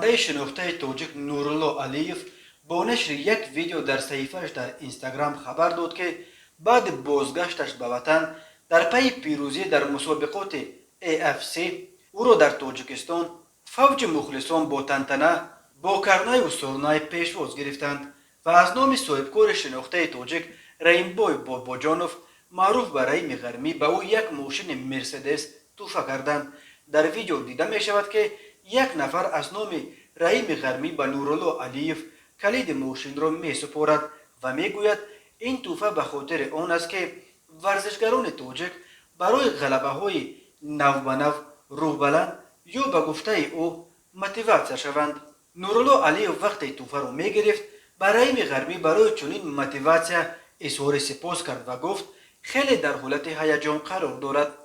رزمنده شناخته تاجیک نورالله علیف با نشر یک ویدیو در صحیفه‌اش در اینستاگرام خبر داد که بعد بازگشتش به وطن در پی پیروزی در مسابقات AFC او را در تاجیکستان فوج مخلصان با تنتنه با کرنای و سرنای پیشواز گرفتند و از نام صاحبکار شناخته تاجیک رحیمبای باباجانوف معروف به رحیم غرمی به او یک ماشین مرسدس تحفه کردند. در ویدیو دیده می شود که یک نفر از نام رحیم غرمی به نورالله علیف کلید ماشین را می سپارد و می گوید این تحفه به خاطر آن است که ورزشگران تاجیک برای غلبه های نو به نو روح بلند یا به گفته او موتیواسیون شوند. نورالله علیف وقتی تحفه را می گرفت به رحیم غرمی برای چنین موتیواسیون اظهار سپاس کرد و گفت خیلی در حالت هیجان قرار دارد.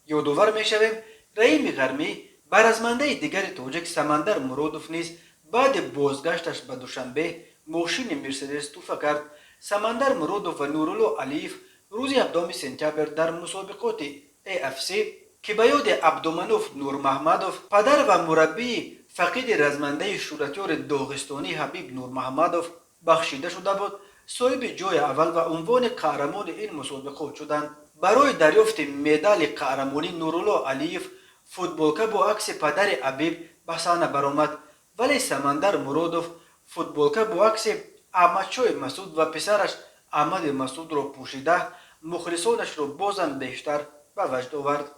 یادآور می شویم رحیم غرمی بر رزمنده دیگر تاجیک سمندر مرادوف نیز بعد بازگشتش به دوشنبه ماشین مرسدس تحفه کرد. سمندر مرادوف و نورالله علیف روز 7 سپتامبر در مسابقات AFC که به یاد عبدالمناف نورمحمدوف پدر و مربی فقید رزمنده شورتیار داغستانی حبیب نورمحمدوف بخشیده شده بود صاحب جای اول و عنوان قهرمان این مسابقات شدند. برای دریافت مدال قهرمانی نورالله علیف فوتبالکه با عکس پدر حبیب به صحنه برآمد، ولی سمندر مرادوف فوتبالکه با عکس احمدشاه مسعود و پسرش احمد مسعود را پوشیده مخلصانش را بازم بیشتر به وجد آورد.